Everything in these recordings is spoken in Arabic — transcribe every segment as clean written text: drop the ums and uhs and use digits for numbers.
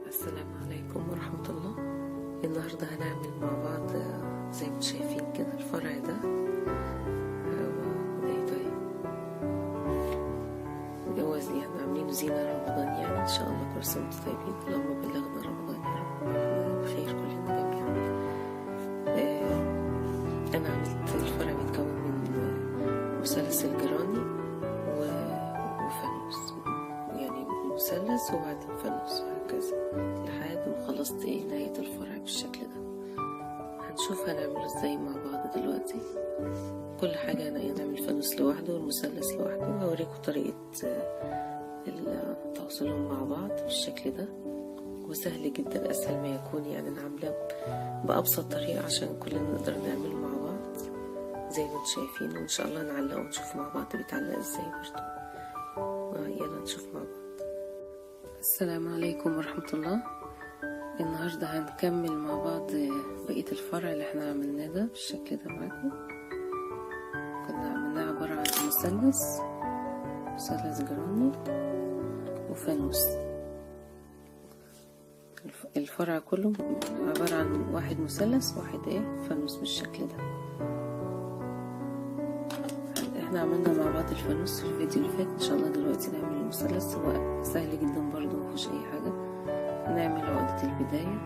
السلام عليكم ورحمة الله. النهاردة هنعمل مع بعض زي ما شايفين كده الفرع ده هو يعني عاملينه زينة رمضان، يعني ان شاء الله كل سنة وانتم طيبين. اللهم بلغنا رمضان يا رب، احنا بخير كلنا جميعا. انا عملت الفرع بيتكون من مثلث الجراني وفانوس، يعني مثلث وبعدين فانوس وهكذا لحد ما خلصت نهاية الفرع بالشكل ده. هنشوف هنعمله ازاي مع بعض دلوقتي. كل حاجة هنعمل فانوس لوحده والمثلث لوحده، وهوريكم طريقة توصلهم مع بعض بالشكل ده، وسهل جدا اسهل ما يكون. يعني انا عاملاه بأبسط طريقة عشان كلنا نقدر نعمله مع بعض زي ما انتم شايفين، وان شاء الله نعلقه ونشوف مع بعض بيتعلق ازاي برضه. يلا نشوف مع بعض. السلام عليكم ورحمة الله. النهاردة هنكمل مع بعض بقية الفرع اللي احنا عملناه ده بالشكل ده معاكم. كنا عملناه عبارة عن مثلث جراني وفانوس. الفرع كله عبارة عن واحد مثلث واحد فانوس بالشكل ده. احنا عملنا مع بعض الفانوس في الفيديو اللي فات، ان شاء الله دلوقتي نعمل المثلث. هو سهل جدا برضو، مفيهوش اي حاجة. نعمل عقدة البداية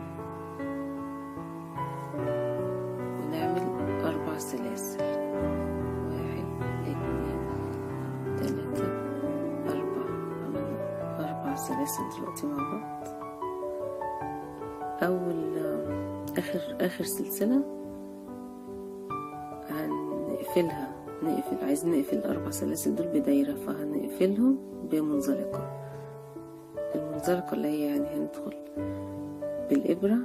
ونعمل 4 سلاسل، 1 2 3 4. عملنا 4 سلاسل دلوقتي مع بعض. اخر سلسلة هنقفلها، عايزين نقفل ال4 سلاسل دول بدايرة، فهنقفلهم بمنزلقة. المنزلقة اللي هي يعني هندخل بالإبرة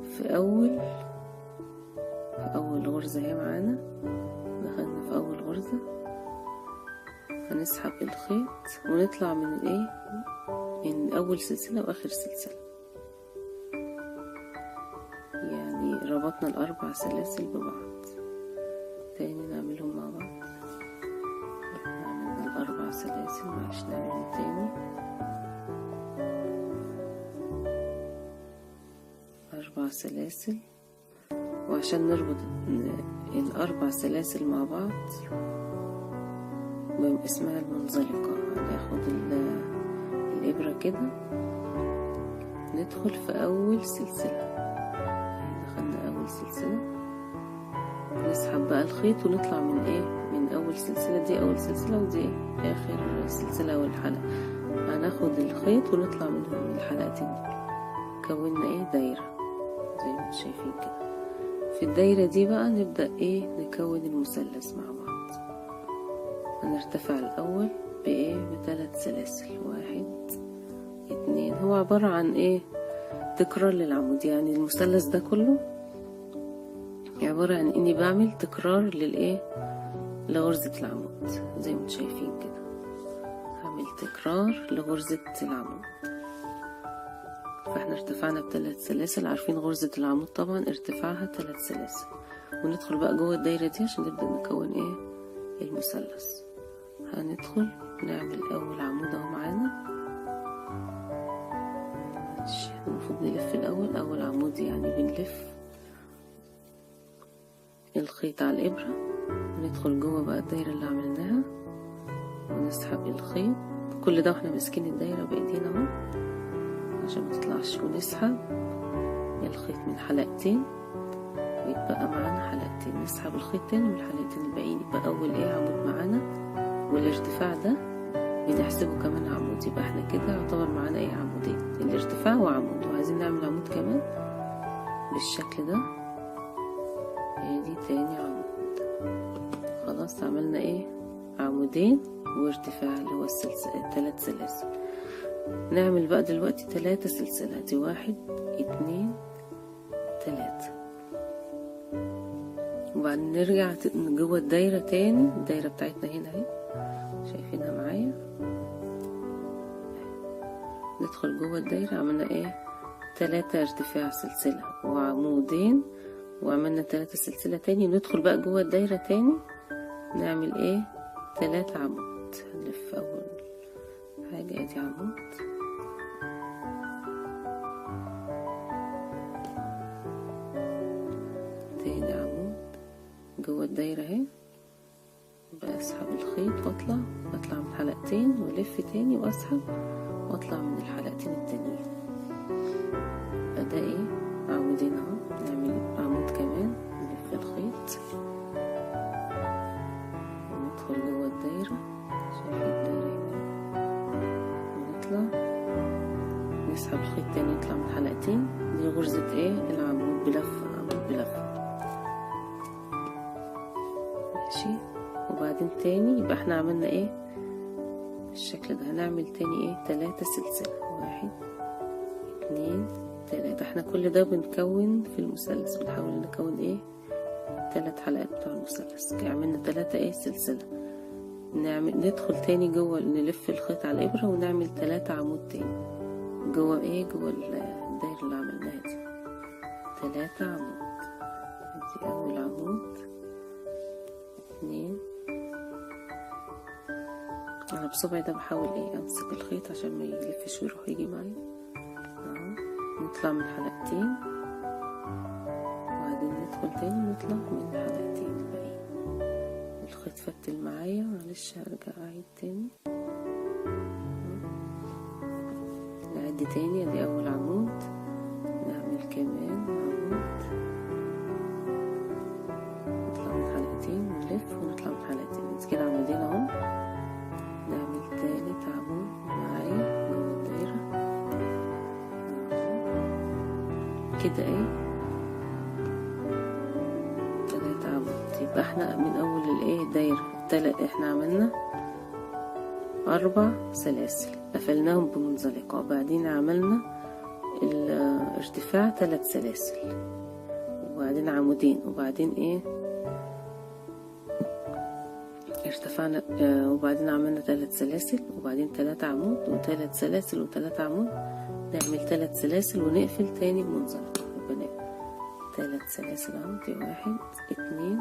في أول غرزة هي معانا. دخلنا في أول غرزة، هنسحب الخيط ونطلع من من أول سلسلة وآخر سلسلة. يعني ربطنا ال4 سلاسل ببعض. تاني نعملهم مع بعض. عملنا ال4 سلاسل، معلش نعملهم تاني. 4 سلاسل، وعشان نربط ال4 سلاسل مع بعض اسمها المنزلقة، هناخد الإبرة كده ندخل في أول سلسلة. دخلنا أول سلسلة، نسحب بقى الخيط ونطلع من أول سلسلة. دي أول سلسلة ودي آخر سلسلة أو الحلقة. هناخد الخيط ونطلع من الحلقتين دول. كونا دايرة زي ما انتم شايفين كده. في الدايرة دي بقى نبدأ نكون المثلث مع بعض. هنرتفع الأول ب3 سلاسل، 1 2. هو عبارة عن تكرار للعمود. يعني المثلث ده كله عبارة عن اني بعمل تكرار لغرزة العمود زي ما انتم شايفين كده. هعمل تكرار لغرزة العمود. فاحنا ارتفعنا ب3 سلاسل، عارفين غرزة العمود طبعا ارتفاعها 3 سلاسل. وندخل بقى جوه الدايرة دي عشان نبدأ نكون المثلث. هندخل نعمل اول عمود اهو معانا. المفروض نلف الاول اول عمود، يعني بنلف الخيط على الابرة وندخل جوه بقى الدايرة اللي عملناها ونسحب الخيط. كل ده واحنا ماسكين الدايرة بايدينا اهو عشان ما تطلعش، ونسحب الخيط من حلقتين ويتبقى معانا حلقتين. نسحب الخيط تاني من الحلقتين الباقيين، يبقى اول عمود معانا، والارتفاع ده بنحسبه كمان عمود. يبقى احنا كده يعتبر معانا عمودين، الارتفاع وعمود. وعايزين نعمل عمود كمان بالشكل ده. دي تاني عمود. خلاص عملنا عمودين وارتفاع اللي هو 3 سلاسل. نعمل بقى دلوقتي 3 سلسلة. دي 1 2 3. وبعدين نرجع جوه الدايرة تاني. الدايرة بتاعتنا هنا اهي، شايفينها معايا. ندخل جوه الدايرة. عملنا 3 ارتفاع سلسلة وعمودين، وعملنا 3 سلسلة تاني. ندخل بقى جوه الدايرة تاني نعمل 3 عمود. هنلف اول حاجة ادي عمود، جوه الدايرة اهي، بسحب الخيط واطلع من حلقتين والف تاني واسحب واطلع من الحلقتين التانيين. ده ايه عمودين اهو، نعمل عمود كمان، نلف الخيط وندخل جوه الدايرة، شايفين الدايرة هنا، ونطلع نسحب الخيط تاني يطلع من حلقتين. دي غرزة ايه العمود بلفة، عمود بلفة ماشي. وبعدين تاني يبقى احنا عملنا ايه الشكل ده، هنعمل تاني ايه 3 سلسلة، 1 2 3. احنا كل ده بنكون في المثلث، بنحاول نكون ايه 3 حلقات بتوع المثلث. عملنا 3 ايه سلسلة، ندخل تاني جوه، نلف الخيط على الابرة ونعمل 3 عمود تاني جوه ايه، جوه الدايرة اللي عملناها دي 3 عمود. ادي اول عمود 2. انا بصبعي ده بحاول ايه امسك الخيط عشان ما يلفش ويروح يجي معايا اهو. نطلع من حلقتين وبعدين ندخل تاني ونطلع من حلقتين الباقيين. الخيط فتل معايا، معلش هرجع اعيد تاني، نعد تاني. ادي اول عمود، نعمل كمان عمود، نطلع من حلقتين ونلف ونطلع من حلقتين، ندي كده عمودين اهو. نعمل 3 عمود معايا جوه الدايرة كده ايه 3 عمود. يبقى احنا من اول الايه الدايرة احنا عملنا 4 سلاسل قفلناهم بمنزلقة، وبعدين عملنا الارتفاع 3 سلاسل، وبعدين عمودين، وبعدين ايه ارتفعنا، وبعدين عملنا 3 سلاسل، وبعدين 3 عمود و3 سلاسل و3 عمود. نعمل 3 سلاسل ونقفل تاني بمنزلقة، يبقى 3 سلاسل اهو. دي 1 2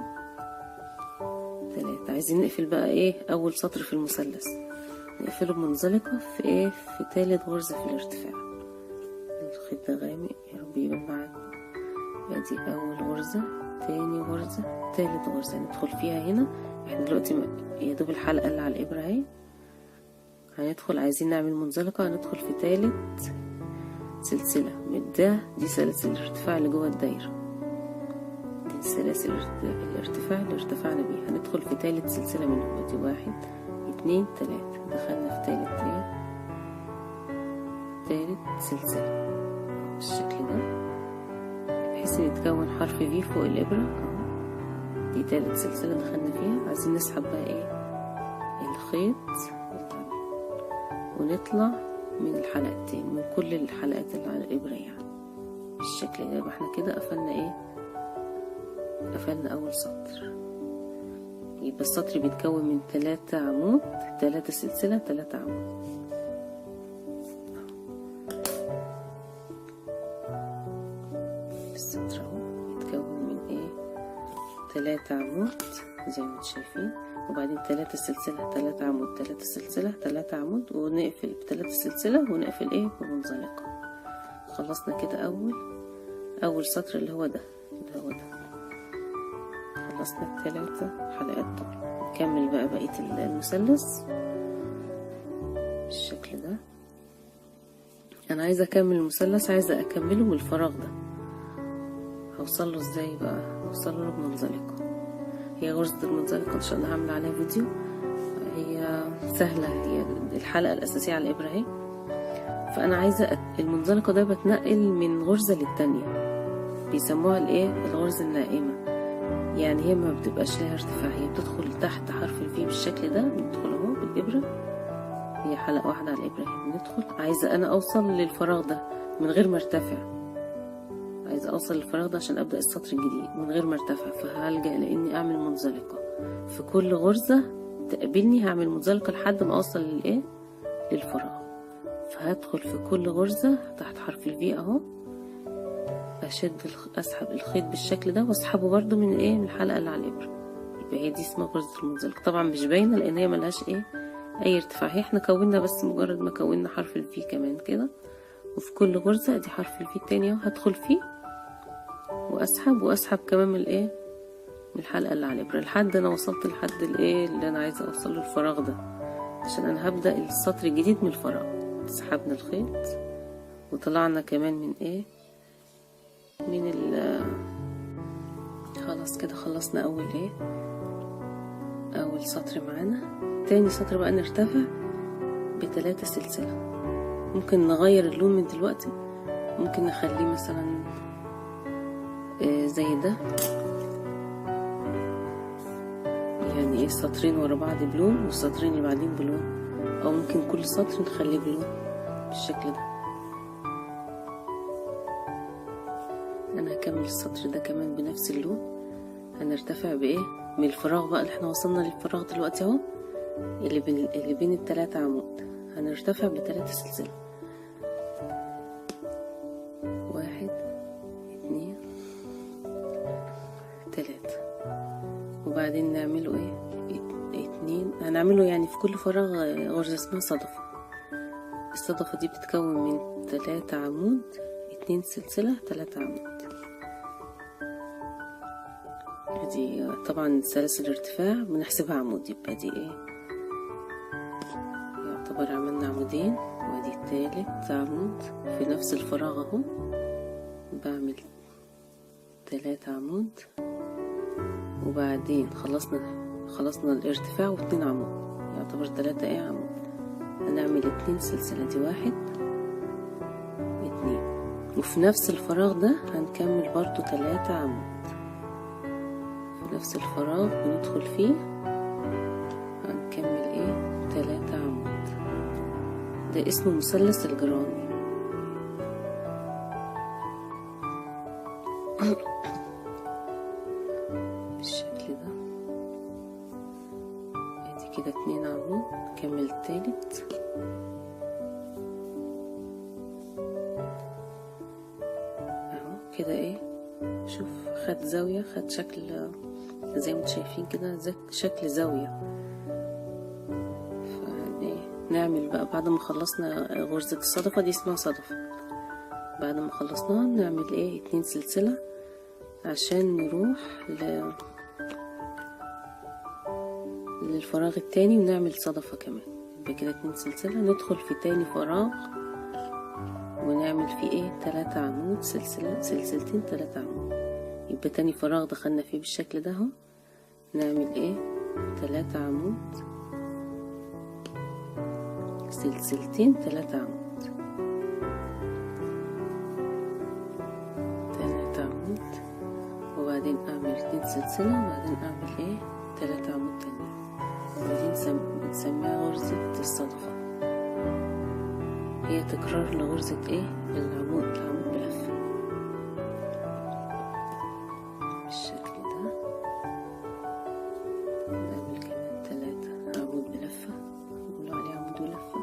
3. عايزين نقفل بقى ايه اول سطر في المثلث، نقفله بمنزلقة في ايه في 3 غرزة في الارتفاع. الخيط ده غامق يا رب يبان معاكم. ادي اول غرزة، تاني غرزة، تالت غرزة ندخل فيها هنا. احنا دلوقتي يا دوب الحلقة اللي على الابرة اهي، هندخل عايزين نعمل منزلقة، هندخل في 3 سلسلة من دي سلاسل الارتفاع اللي جوه الدايرة، دي سلاسل الارتفاع اللي ارتفعنا بيها. هندخل في 3 سلسلة منهم، ادي 1 2 3. دخلنا في 3 سلسلة بالشكل ده، بحيث ان يتكون حرف في فوق الابرة اهو. دي 3 سلسلة دخلنا فيها. عايزين نسحب بقى ايه الخيط ونطلع من الحلقتين، من كل الحلقات اللي على الابرة يعني بالشكل ده. يبقى احنا كده قفلنا ايه قفلنا اول سطر. يبقى السطر بيتكون من 3 عمود، 3 سلسلة، 3 عمود. السطر اهو بيتكون من ايه 3 عمود زي ما انتم شايفين، وبعدين 3 سلسلة، 3 عمود، 3 سلسلة، 3 عمود، ونقفل ب3 سلسلة ونقفل ايه بمنزلقة. خلصنا كده اول سطر اللي هو ده خلصنا ال3 حلقات دول. نكمل بقى بقية المثلث بالشكل ده. انا عايزة اكمل المثلث، عايزة اكمله بالفراغ ده. هوصله ازاي بقى؟ هوصله بمنزلقة. هي غرزة المنزلقة ان شاء الله هعمل عليها فيديو، هي سهلة، هي الحلقة الاساسية على الابرة اهي. فانا عايزة المنزلقة ده بتنقل من غرزة للتانية، بيسموها الايه الغرزة النائمة. يعني هي ما بتبقاش لها ارتفاع، هي بتدخل تحت حرف الفي بالشكل ده. بندخل اهو بالابرة، هي حلقة واحدة على الابرة اهي. بندخل، عايزة انا اوصل للفراغ ده من غير ما ارتفع، عايزة اوصل للفراغ ده عشان ابدأ السطر الجديد من غير ما ارتفع. فهلجأ لاني اعمل منزلقة في كل غرزة تقابلني، هعمل منزلقة لحد ما اوصل للايه للفراغ. فهدخل في كل غرزة تحت حرف الفي اهو، اسحب الخيط بالشكل ده، واسحبه برضو من ايه من الحلقة اللي على الابرة. يبقى هي دي اسمها غرزة المنزلقة. طبعا مش باينة لان هي ملهاش ايه اي ارتفاع، هي احنا كونا بس مجرد ما كونا حرف الفي كمان كده. وفي كل غرزة ادي حرف الفي التاني اهو، هدخل فيه واسحب كمان من الايه من الحلقة اللي على الإبرة لحد أنا وصلت لحد الإيه اللي أنا عايزة أوصله الفراغ ده، عشان أنا هبدأ السطر الجديد من الفراغ. سحبنا الخيط وطلعنا كمان من إيه، من خلاص كده خلصنا أول إيه، أول سطر معانا. تاني سطر بقى نرتفع ب3 سلسلة. ممكن نغير اللون من دلوقتي، ممكن نخليه مثلا زي ده، يعني ايه سطرين ورا بعض بلون والسطرين اللي بعدين بلون، او ممكن كل سطر نخليه بلون بالشكل ده. انا هكمل السطر ده كمان بنفس اللون. هنرتفع بايه، من الفراغ بقى اللي احنا وصلنا للفراغ دلوقتي اهو، اللي بين ال3 عمود. هنرتفع ب3 سلسلة، 1 2 3، وبعدين نعمله ايه 2. هنعمله يعني في كل فراغ غرزة اسمها صدفة. الصدفة دي بتتكون من 3 عمود، 2 سلسلة، 3 عمود. دي طبعا سلاسل ارتفاع بنحسبها عمود، يبقى دي ايه، يعتبر عملنا عمودين. وادي التالت عمود في نفس الفراغ اهو، بعمل 3 عمود، وبعدين خلصنا الارتفاع و2 عمود، يعتبر 3 ايه عمود. هنعمل 2 سلسلة، دي 1 2، وفي نفس الفراغ ده هنكمل برضو 3 عمود. في نفس الفراغ بندخل فيه هنكمل ايه 3 عمود. ده اسمه مثلث الجراني. بالشكل ده. ادي كده 2 عمود، نكمل التالت. اهو كده ايه، شوف خد زاوية، خد شكل زي ما انتم شايفين كده، شكل زاوية. نعمل بقى بعد ما خلصنا غرزة الصدفة دي اسمها صدفة، بعد ما خلصناها نعمل ايه 2 سلسلة عشان نروح للفراغ التاني ونعمل صدفة كمان. يبقى كده 2 سلسلة، ندخل في تاني فراغ ونعمل فيه ايه 3 عمود، سلسلتين 3 عمود. يبقى تاني فراغ دخلنا فيه بالشكل ده اهو، نعمل ايه 3 عمود، سلسلتين 3 عمود، 3 عمود، وبعدين اعمل 2 سلسلة، وبعدين اعمل ايه 3 عمود تانيين. ودي بنسميها غرزة الصدفة، هي تكرار لغرزة ايه العمود بلفة بالشكل ده. نعمل كمان 3 عمود بلفة، نقول عليه عمود ولفة.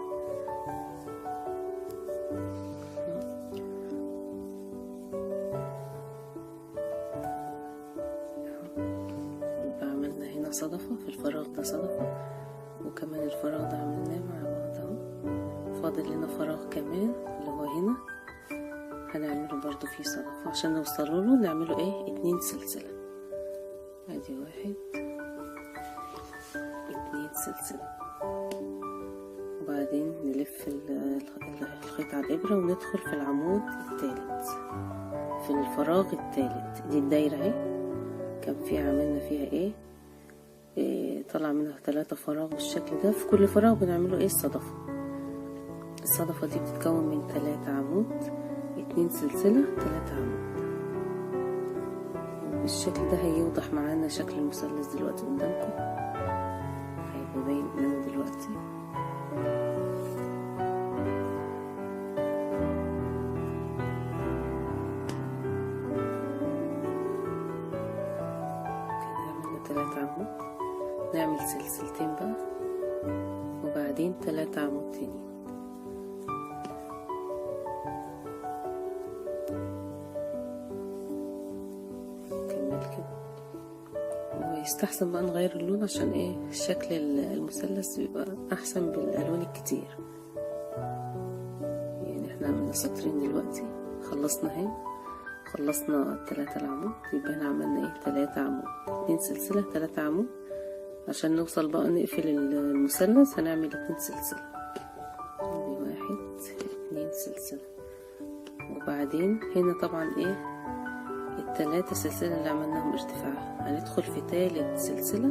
يبقى عملنا هنا صدفة في الفراغ ده، صدفة، وكمان الفراغ ده عملناه مع بعض اهو. فاضل لنا فراغ كمان اللي هو هنا، هنعمله برضو فيه صدفة. عشان نوصله له نعمله ايه 2 سلسلة. ادي 1 2 سلسلة، وبعدين نلف الخيط على الإبرة وندخل في العمود الثالث في الفراغ الثالث. دي الدايرة اهي، كان فيها عملنا فيها ايه طلع منها 3 فراغ بالشكل ده. في كل فراغ بنعمله ايه الصدفة. الصدفة دي بتتكون من 3 عمود، 2 سلسلة، 3 عمود. بالشكل ده هيوضح معانا شكل المثلث دلوقتي قدامكم، هيبقى باين قدامنا دلوقتي. كده عملنا 3 عمود، نعمل سلسلتين بقى، وبعدين 3 عمود تاني. يستحسن بقى نغير اللون عشان ايه شكل المثلث بيبقى احسن بالالوان الكتير. يعني احنا عملنا سطرين دلوقتي، خلصنا اهي، خلصنا 3 العمود، يبقى هنا عملنا ايه 3 عمود، 2 سلسلة 3 عمود. عشان نوصل بقى نقفل المثلث هنعمل 2 سلسلة، 1 2 سلسلة. وبعدين هنا طبعا ايه ال3 سلسلة اللي عملناهم ارتفاع، هندخل في 3 سلسلة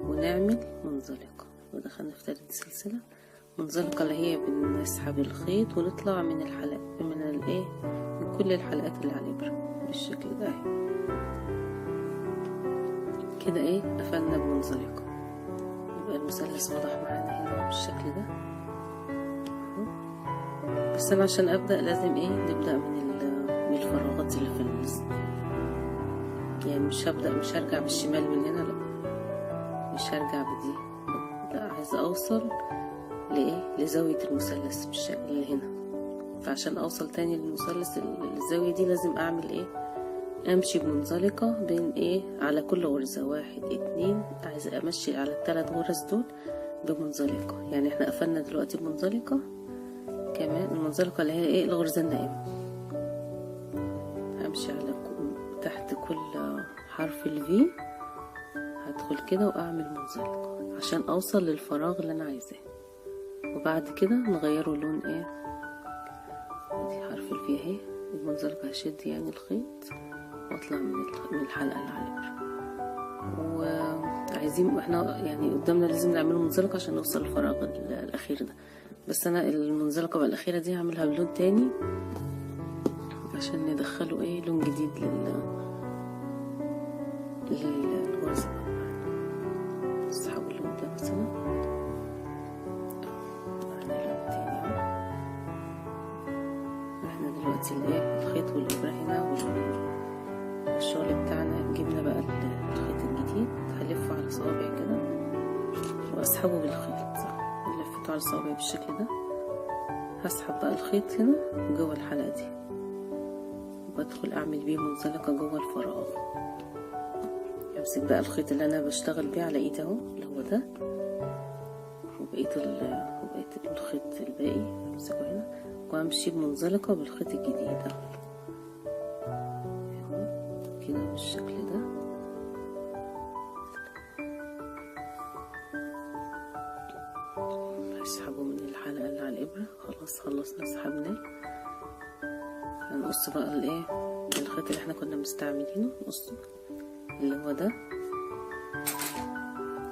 ونعمل منزلقة. ودخلنا في 3 سلسلة منزلقة اللي هي بنسحب الخيط ونطلع من الحلقة من الايه من كل الحلقات اللي على الابرة بالشكل ده اهي كده. ايه قفلنا بمنزلقة، يبقى المثلث واضح معانا هنا بالشكل ده. بس انا عشان ابدأ لازم ايه نبدأ من الفراغات اللي في النص، يعني مش هرجع بالشمال من هنا، لا مش هرجع بدي، لا عايزة اوصل لايه لزاوية المثلث بالشكل اللي هنا. فعشان اوصل تاني للمثلث الزاوية دي لازم اعمل ايه امشي بمنزلقة بين ايه على كل غرزة 1 2، عايزة امشي على ال3 غرز دول بمنزلقة. يعني احنا قفلنا دلوقتي بمنزلقة، كمان المنزلقة اللي هي ايه الغرزة النائمة، همشي على تحت كل حرف الفي هدخل كده واعمل منزلقة عشان اوصل للفراغ اللي انا عايزاه. وبعد كده نغيره لون ايه، ودي حرف الفي اهي المنزلقة، هشد يعني الخيط واطلع من الحلقة اللي على الابرة. وعايزين احنا يعني قدامنا لازم نعمله منزلقة عشان نوصل للفراغ الاخير ده. بس انا المنزلقة بقى الاخيرة دي هعملها بلون تاني عشان ندخله ايه لون جديد للغرزة. نسحب اللون ده مثلا، معنا لون تاني اهو. احنا دلوقتي الايه الخيط والابرة هنا والشغل بتاعنا، جبنا بقى الخيط الجديد هلفه على صوابعي كده واسحبه بالخيط، لفيته على صوابعي بالشكل ده. هسحب بقى الخيط هنا جوه الحلقة دي وبدخل اعمل بيه منزلقة جوه الفراغ. امسك بقى الخيط اللي انا بشتغل بيه على ايدي اهو اللي هو ده، وبقية الخيط الباقي امسكه هنا وامشي بمنزلقة بالخيط الجديد اهو كده بالشكل ده. هسحبه من الحلقة اللي على الابرة. خلاص خلصنا سحبناه. هنقص بقى الايه الخيط اللي احنا كنا مستعملينه، نقصه اللي هو ده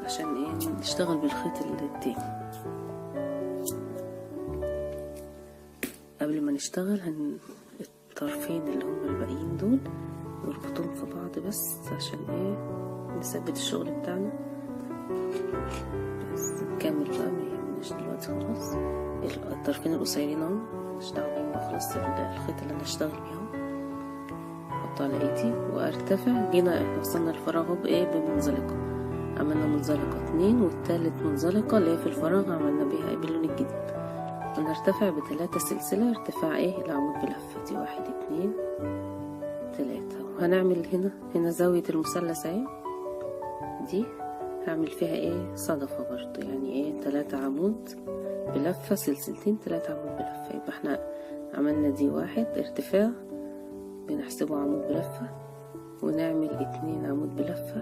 عشان ايه نشتغل بالخيط التاني. قبل ما نشتغل الطرفين اللي هم الباقيين دول نربطهم في بعض بس عشان ايه نثبت الشغل بتاعنا. بس نكمل بقى ما يهمناش دلوقتي. خلاص الطرفين القصيرين اهو مش دعوه بيهم، خلاص الخيط اللي انا هشتغل بيه احطه على ايدي وارتفع. جينا احنا وصلنا الفراغ بايه بمنزلقه، عملنا منزلقه 2 والتالت منزلقه اللي هي في الفراغ عملنا بيها باللون الجديد. ونرتفع ب3 سلسله ارتفاع ايه العمود بلفه دي 1 2 3. وهنعمل هنا زاويه المثلث اهي دي هعمل فيها ايه صدفه برضو، يعني ايه 3 عمود بلفه سلسلتين 3 عمود بلفه. يبقى احنا عملنا دي 1 ارتفاع بنحسبه عمود بلفه، ونعمل 2 عمود بلفه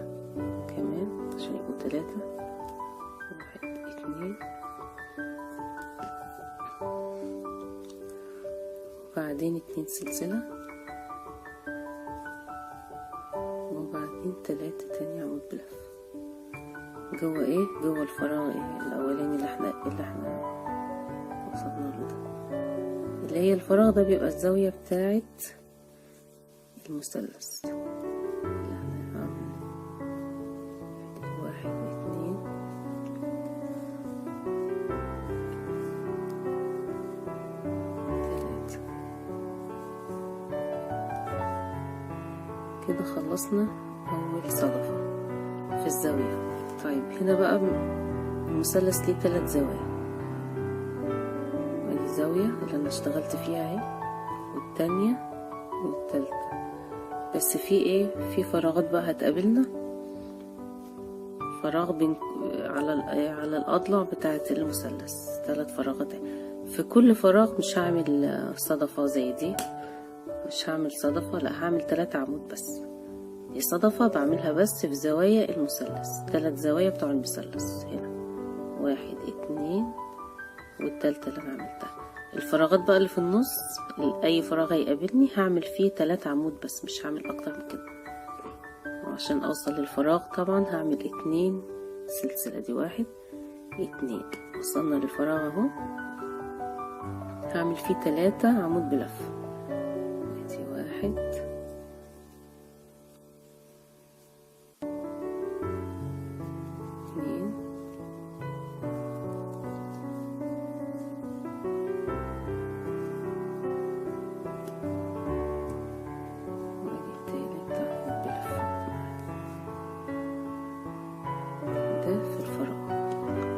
كمان عشان يبقوا 3 1 2. وبعدين 2 سلسله وبعدين 3 تاني عمود بلفه جوه ايه جوه الفراغ ايه الاولاني اللي احنا وصلنا له ده، اللي هي الفراغ ده بيبقى الزاويه بتاعه المثلث اللي احنا هنعمل 1 2 3 كده. خلصنا اول صدفه في الزاويه. طيب هنا بقى المثلث ليه 3 زوايا، ادي زاوية اللي انا اشتغلت فيها اهي والتانية والتالتة. بس في ايه في فراغات بقى هتقابلنا، فراغ على الاضلاع بتاعة المثلث 3 فراغات. في كل فراغ مش هعمل صدفة زي دي مش هعمل صدفة، لا هعمل 3 عمود بس. دي صدفة بعملها بس في زوايا المثلث، 3 زوايا بتوع المثلث هنا، 1 2 والتالتة اللي انا عملتها. الفراغات بقى اللي في النص، اي فراغ هيقابلني هعمل فيه 3 عمود بس، مش هعمل اكتر من كده. وعشان اوصل للفراغ طبعا هعمل 2 سلسلة، دي 1 2. وصلنا للفراغ اهو، هعمل فيه 3 عمود بلفة. ادي 1 2 وادي التالت عمود بلفة. ده في الفراغ.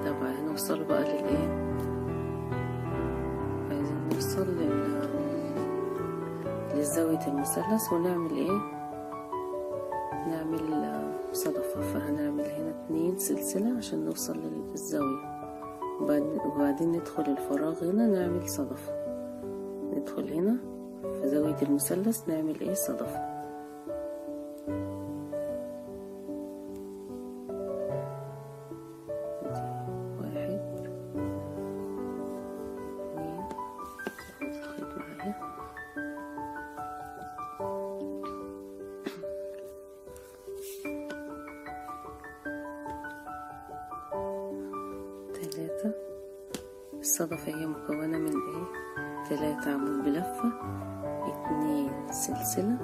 طبعا هنوصل بقى للايه، عايزين نوصل لزاوية المثلث ونعمل ايه، نعمل صدفة. فهنعمل هنا 2 سلسلة عشان نوصل للزاوية، وبعدين ندخل الفراغ هنا نعمل صدفة. ندخل هنا في زاوية المثلث نعمل ايه، صدفة. الصدفة هي مكونة من ايه، 3 عمود بلفة، 2 سلسلة،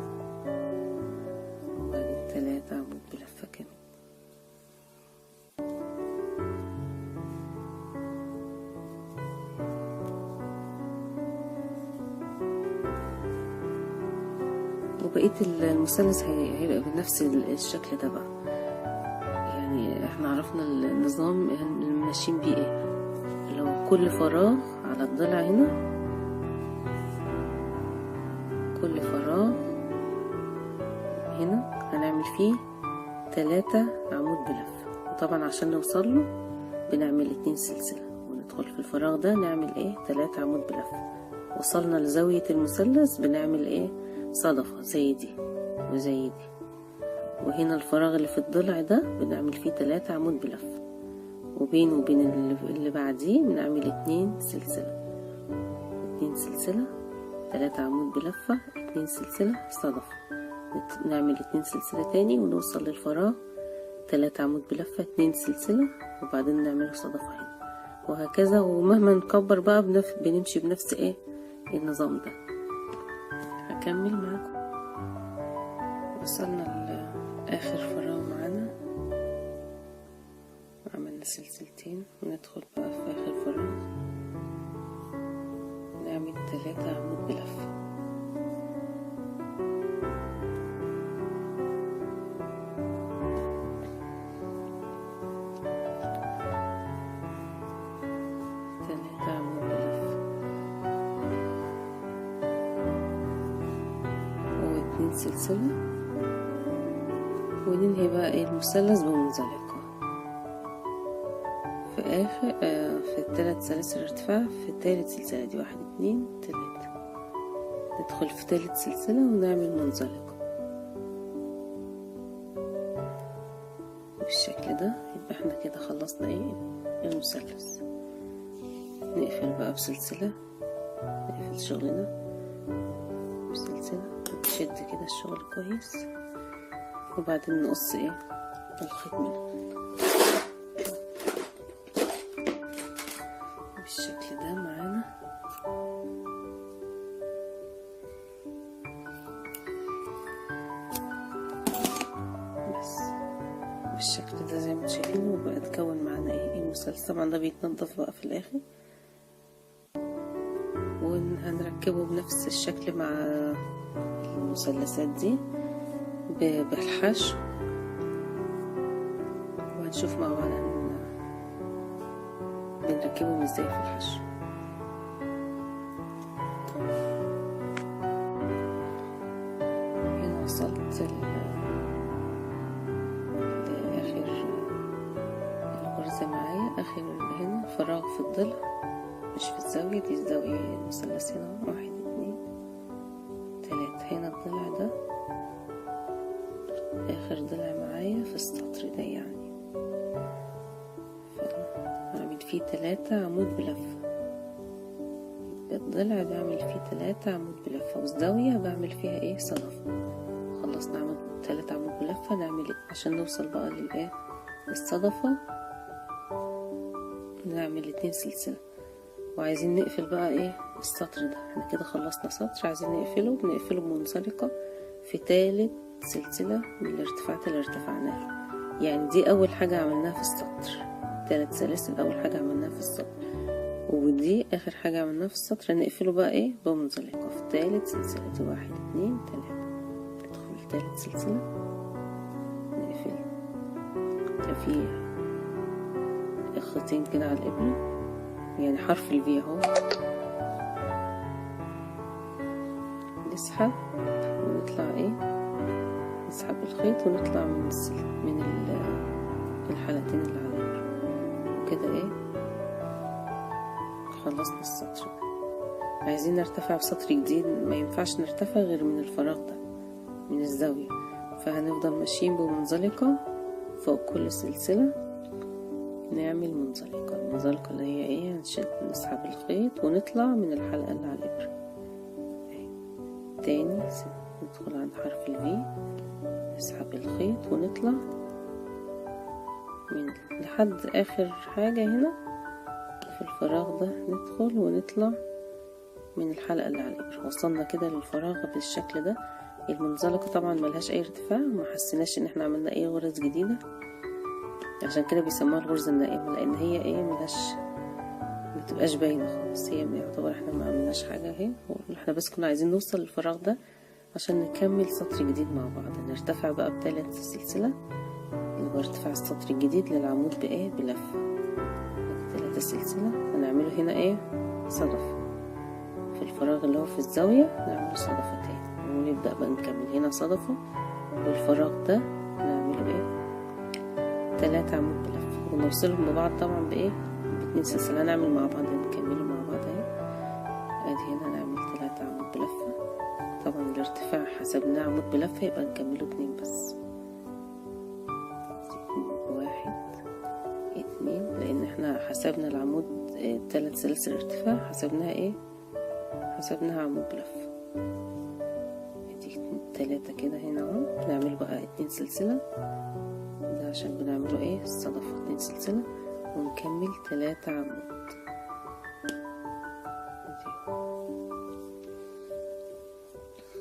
وبعدين 3 عمود بلفة كمان. وبقية المثلث هيبقى بنفس الشكل ده بقى. يعني احنا عرفنا النظام اللي ماشيين بيه ايه. لو كل فراغ على الضلع هنا، كل فراغ هنا هنعمل فيه 3 عمود بلفة. وطبعا عشان نوصل له بنعمل 2 سلسلة، وندخل في الفراغ ده نعمل ايه، 3 عمود بلفة. وصلنا لزاوية المثلث بنعمل ايه، صدفة زي دي وزي دي. وهنا الفراغ اللي في الضلع ده بنعمل فيه 3 عمود بلفة، وبين اللي بعديه بنعمل 2 سلسلة، 2 سلسلة، 3 عمود بلفة، 2 سلسلة، صدفة. نعمل 2 سلسلة تاني ونوصل للفراغ، 3 عمود بلفة، 2 سلسلة، وبعدين نعمله صدفة هنا، وهكذا. ومهما نكبر بقى بنمشي بنفس ايه النظام ده. هكمل معاكم. وصلنا لآخر فراغ معانا، عملنا سلسلتين، وندخل بقى في آخر فراغ نعمل 3 عمود بلفة. سلسلة، وننهي بقى ايه المثلث بمنزلقة في اخر في ال3 سلاسل ارتفاع. في التالت سلسلة دي 1 2 3، ندخل في تالت سلسلة ونعمل منزلقة بالشكل ده. يبقى احنا كده خلصنا ايه المثلث. نقفل بقى بسلسلة، نقفل شغلنا بسلسلة، نشد كده الشغل كويس، وبعدين نقص ايه الخيط منه بالشكل ده معانا. بس بالشكل ده زي ما شايفين، وبقى اتكون معانا ايه المثلث. طبعا ده بيتنضف بقى في الاخر، وهنركبه بنفس الشكل مع المثلثات دي بالحشو، وهنشوف مع بعض بنركبهم ازاي في الحشو. هنا وصلت لآخر الغرزة معايا، آخر هنا فراغ في الضلع، مش في الزاوية دي، الزاوية المثلث هنا 1 2 3 اخر ضلع معايا في السطر ده يعني، هعمل فيه 3 عمود بلفة. الضلع بعمل فيه 3 عمود بلفة، والزاوية بعمل فيها ايه صدفة. خلصنا عمود 3 عمود بلفة، نعمل إيه؟ عشان نوصل بقى للايه الصدفة نعمل 2 سلسلة. وعايزين نقفل بقى ايه السطر ده، احنا كده خلصنا سطر، عايزين نقفله بمنزلقة في 3 سلسلة من الارتفاعات اللي ارتفعناها. يعني دي اول حاجة عملناها في السطر، 3 سلاسل اول حاجة عملناها في السطر، ودي اخر حاجة عملناها في السطر. نقفله بقى ايه بمنزلقة في 3 سلسلة. 1 2 3 ندخل 3 سلسلة نقفل. في خطين كده على الابرة، يعني حرف الفي اهو، نسحب ونطلع ايه، نسحب الخيط ونطلع من الحلقتين اللي على الابرة، وكده ايه خلصنا السطر. عايزين نرتفع بسطر جديد، ما ينفعش نرتفع غير من الفراغ ده من الزاوية، فهنفضل ماشيين بمنزلقة فوق كل سلسلة. نعمل منزلقة، المنزلقة اللي هي ايه، هنشد نسحب الخيط ونطلع من الحلقة اللي على الابرة. تاني ندخل عند حرف الفي، نسحب الخيط ونطلع من لحد اخر حاجة هنا في الفراغ ده، ندخل ونطلع من الحلقة اللي على الابرة. وصلنا كده للفراغ بالشكل ده. المنزلقة طبعا ملهاش اي ارتفاع، ما حسيناش ان احنا عملنا اي غرز جديدة، عشان كده بيسموها الغرزة النائمة، لان هي ايه ملهاش متبقاش باينة خالص، هي يعتبر احنا ما عملناش حاجة اهي. احنا بس كنا عايزين نوصل للفراغ ده عشان نكمل سطر جديد مع بعض. نرتفع بقى ب3 سلسلة اللي هو ارتفاع السطر الجديد للعمود بايه بلفة. 3 سلسلة هنعمله هنا ايه صدفة في الفراغ اللي هو في الزاوية، نعمله صدفة تاني ونبدأ بقى نكمل هنا صدفة، والفراغ ده نعمله ايه 3 عمود بلفة، ونوصلهم ببعض طبعا بايه ب2 سلسلة. هنعمل مع بعض نكمله مع بعض اهي. ادي هنا نعمل 3 عمود بلفة، طبعا الارتفاع حسبناه عمود بلفة يبقى نكمله 2 بس. 1 2 لان احنا حسبنا العمود 3 سلاسل ارتفاع، حسبناها ايه حسبناها عمود بلفة. ادي 3 كده هنا اهو، نعمل بقى 2 سلسلة ده عشان بنعمله ايه الصدفة. 2 سلسلة ونكمل 3 عمود.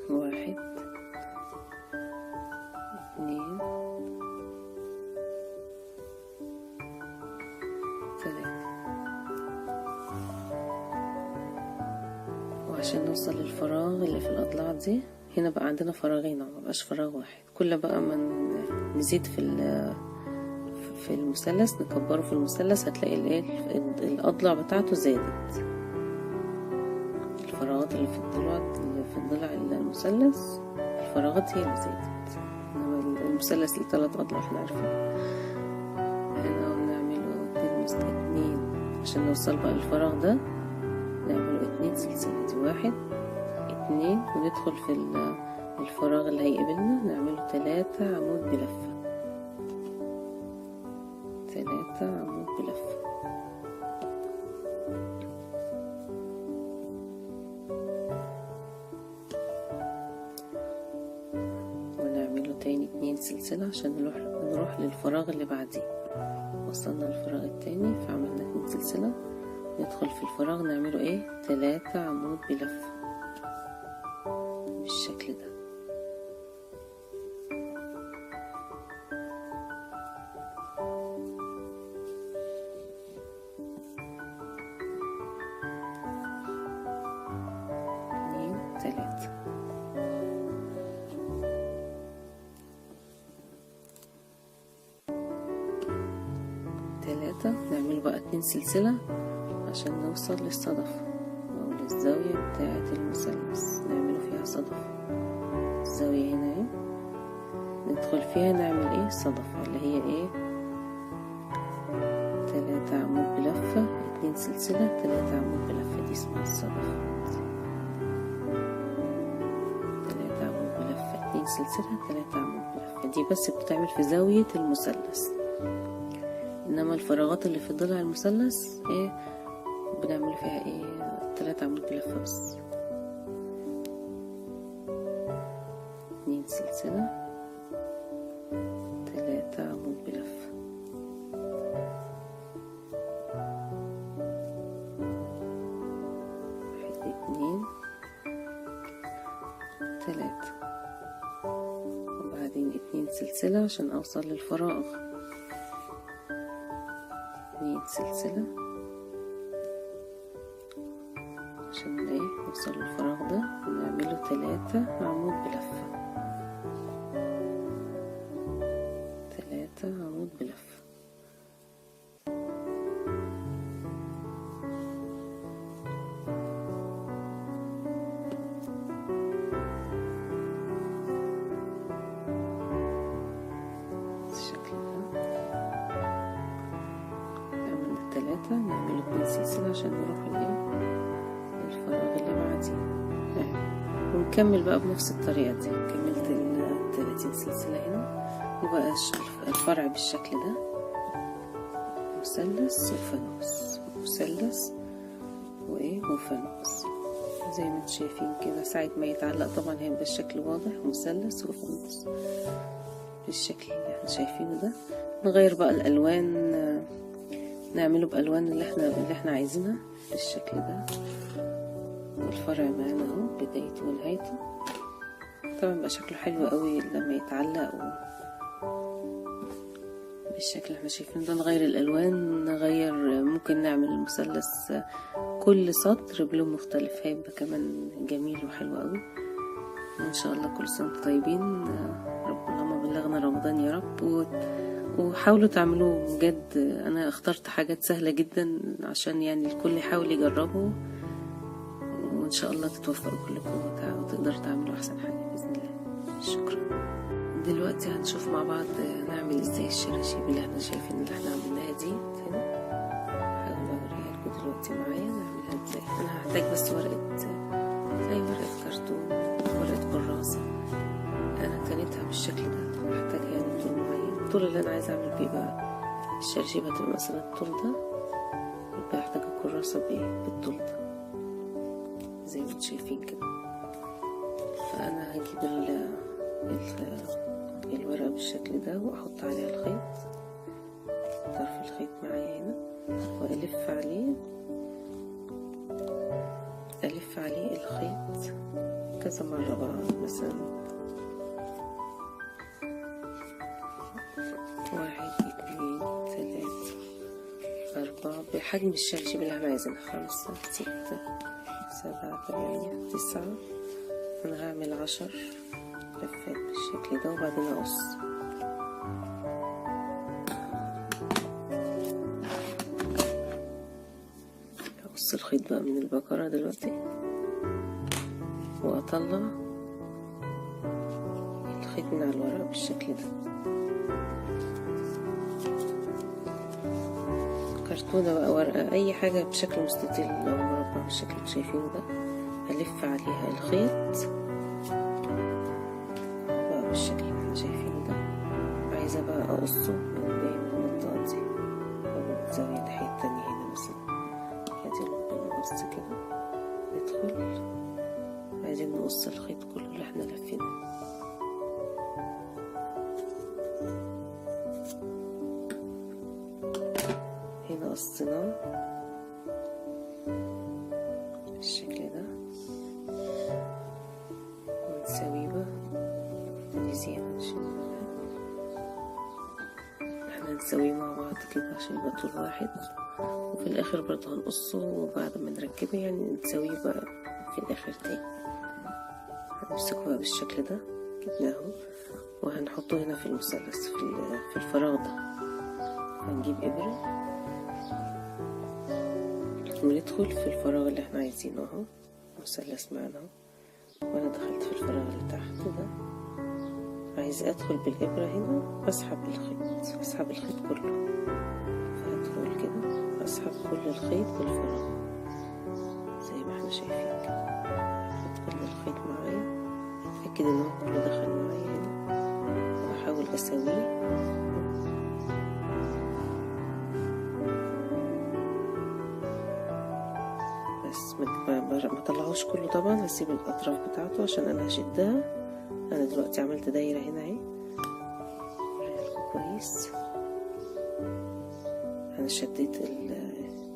1 2 3. وعشان نوصل للفراغ اللي في الأضلاع دي، هنا بقى عندنا فراغين، مبقاش فراغ واحد. كل بقى ما نزيد في المثلث نكبره في المثلث، هتلاقي الايه الأضلاع بتاعته زادت. الفراغات اللي في الضلع المثلث، الفراغات هي اللي زادت، انما المثلث ليه 3 أضلاع احنا عارفين. هنا بنعمله 2 عشان نوصل بقى الفراغ ده، نعمله 2 سلسلة. دي 1 2 وندخل في الفراغ اللي هيقابلنا نعمله 3 عمود بلفة. 3 عمود بلفة. ونعمله تاني 2 سلسلة عشان نروح للفراغ اللي بعديه. وصلنا للفراغ التاني فعملنا 2 سلسلة، ندخل في الفراغ نعمله ايه 3 عمود بلفة بالشكل ده. نعمل بقى 2 سلسلة عشان نوصل للصدفة او للزاوية بتاعة المثلث، نعمله فيها صدفة. الزاوية هنا اهي ندخل فيها نعمل ايه صدفة اللي هي ايه 3 عمود بلفة 2 سلسلة 3 عمود بلفة، دي اسمها الصدفة. 3 عمود بلفة 2 2 سلسلة 3 عمود بلفة. دي بس بتتعمل في زاوية المثلث، انما الفراغات اللي في ضلع المثلث ايه بنعمل فيها ايه 3 عمود بلفة بس. 2 سلسلة 3 عمود بلفة. واحد 2 3 وبعدين 2 سلسلة عشان اوصل للفراغ. 2 سلسلة عشان ايه نوصل للفراغ ده ونعمله 3 عمود بلفة. 3 عمود بلفة. بالشكل ده عملنا 3 نعمل 2 سلسلة عشان نروح الايه الفراغ اللي بعديه. ونكمل بقى بنفس الطريقة دي. كملت 30 سلسلة هنا وبقى الفرع بالشكل ده، مثلث وفانوس، مثلث وايه وفانوس زي ما انتم شايفين كده. ساعة ما يتعلق طبعا هيبقى الشكل واضح، مثلث وفانوس بالشكل اللي احنا شايفينه ده. نغير بقى الالوان، نعمله بالوان اللي احنا عايزينها بالشكل ده. والفرع معانا اهو بدايته ونهايته. طبعا بقى شكله حلو قوي لما يتعلق بالشكل اللي احنا شايفينه ده. نغير الالوان، نغير ممكن نعمل المثلث كل سطر بلون مختلف، هيبقى كمان جميل وحلو قوي. وان شاء الله كل سنه وانتم طيبين. ربنا ما بلغنا رمضان يا رب. وحاولوا تعملوه بجد. انا اخترت حاجات سهله جدا عشان يعني الكل يحاول يجربه، وان شاء الله تتوفقوا كلكم وتقدروا تعملوا احسن حاجه باذن الله. شكرا. دلوقتي هنشوف مع بعض نعمل ازاي الشراشيب اللي احنا شايفين اللي احنا عملناها دي هنا. هحاول اوريها لكم دلوقتي معايا نعملها ازاي. انا هحتاج بس ورقه زي ورقه كرتون، ورقه كراسه. انا تنيتها بالشكل ده. هحتاج يعني طول معين، الطول اللي انا عايزه اعمل بيه بقى الشراشيب هتبقى مثلا الطول ده، يبقى هحتاج الكراسه بايه بالطول ده زي ما انتم شايفين كده. فانا هجيب الورقة بالشكل ده واحط عليها الخيط، طرف الخيط معايا هنا، والف عليه الخيط كذا مرة بقى. مثلا 1 2 3 4 بحجم الشراشيب اللي احنا عايزينها. 5 6 7 8 9. انا هعمل 10 لفات بالشكل ده وبعدين اقص. اقص الخيط بقى من البقرة دلوقتي واطلع الخيط من على الورقة بالشكل ده. كرتونة بقى، ورقة، اي حاجة بشكل مستطيل او مربع بالشكل اللي شايفينه ده، هلف عليها الخيط بقى بالشكل اللي احنا شايفينه ده. عايزة بقى اقصه من المنطقة دي او من الزاوية الناحية التانية هنا مثلا. ادي بنقص كده ندخل. عايزين نقص الخيط كله اللي احنا لفيناه. هنا قصيناه بالشكل ده ونساويه بقى. دي زينة احنا نسويه مع بعض كده عشان يبقى طول واحد، وفي الاخر برضه هنقصه وبعد ما نركبه يعني نسويه بقى في الاخر تاني. هنمسكه بقى بالشكل ده، جبناه وهنحطه هنا في المثلث في الفراغ ده. هنجيب ابرة وندخل في الفراغ اللي احنا عايزينه اهو، مثلث معانا اهو. وانا دخلت في الفراغ اللي تحت ده، عايزة ادخل بالابرة هنا واسحب الخيط كله. فهدخل كده اسحب كل الخيط بالفراغ زي ما احنا شايفين كده. هدخل الخيط معايا اتأكد ان هو كله دخل معايا هنا، واحاول اسويه. بس ما طلعوش كله طبعا، هسيب الاطراف بتاعته عشان انا هشدها. انا دلوقتي عملت دايرة هنا اهي كويس. انا شديت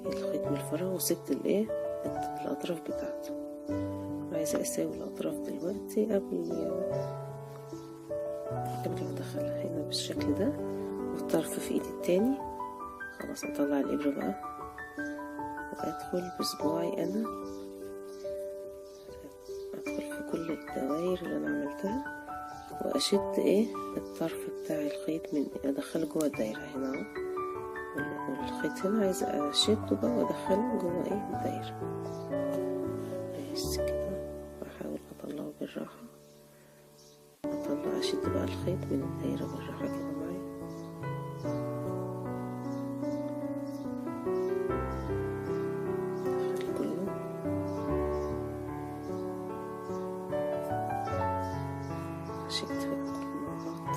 الخيط من الفراغ وسبت الاطراف بتاعته. عايزة اساوي الاطراف دلوقتي قبل ما ادخلها هنا بالشكل ده، والطرف في ايدي التاني. خلاص اطلع الابرة بقى وادخل بصباعي انا، ادخل في كل الدوائر اللي انا عملتها واشد الطرف بتاع الخيط من ادخله جوه الدايرة هنا اهو، والخيط هنا عايزة اشده بقى وادخله جوه الدايرة بس كده. واحاول اطلعه بالراحة، اشد بقى الخيط من الدايرة بالراحة كده معايا. ادخل كله اشد بقى كله مع بعض.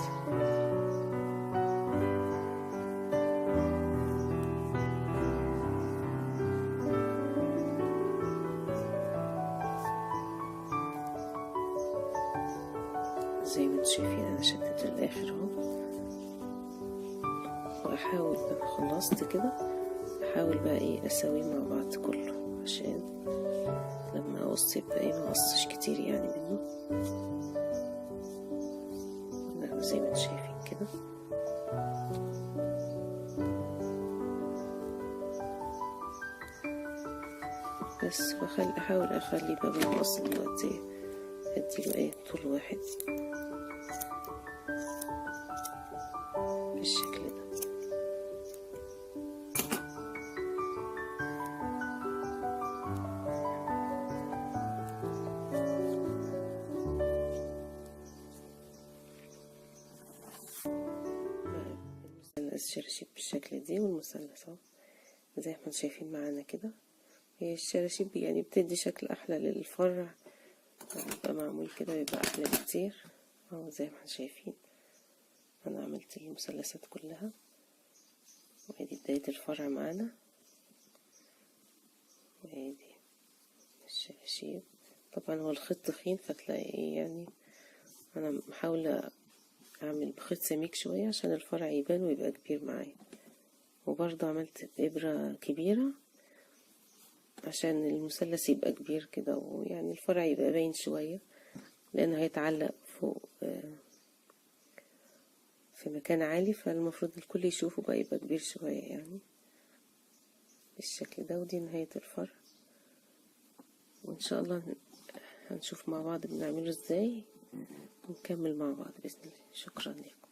زي ما انتم شايفين انا شدت للاخر اهو، واحاول انا خلصت كده، احاول بقى اسويه مع بعض كله عشان لما اقص يبقى ما اقصش كتير يعني منه. زي ما انتم شايفين كده بس. احاول اخلي بقى بالمقص دلوقتي اديله طول واحد بالشكل ده. الشراشيب بالشكل دي، والمثلث اهو زي ما احنا شايفين معانا كده. هي الشراشيب يعني بتدي شكل احلى للفرع، يبقى معمول كده يبقى احلى بكتير اهو. زي ما احنا شايفين انا عملت المثلثات كلها، وادي بداية الفرع معانا، وادي الشراشيب. طبعا هو الخيط تخين فتلاقي يعني انا محاولة اعمل بخيط سميك شوية عشان الفرع يبان ويبقى كبير معايا. وبرضه عملت ابرة كبيرة عشان المثلث يبقى كبير كده، ويعني الفرع يبقى باين شوية لانه هيتعلق فوق في مكان عالي، فالمفروض الكل يشوفه بقى يبقى كبير شوية يعني بالشكل ده. ودي نهاية الفرع، وان شاء الله هنشوف مع بعض بنعمله ازاي ونكمل مع بعض بإذن الله. شكرا لكم.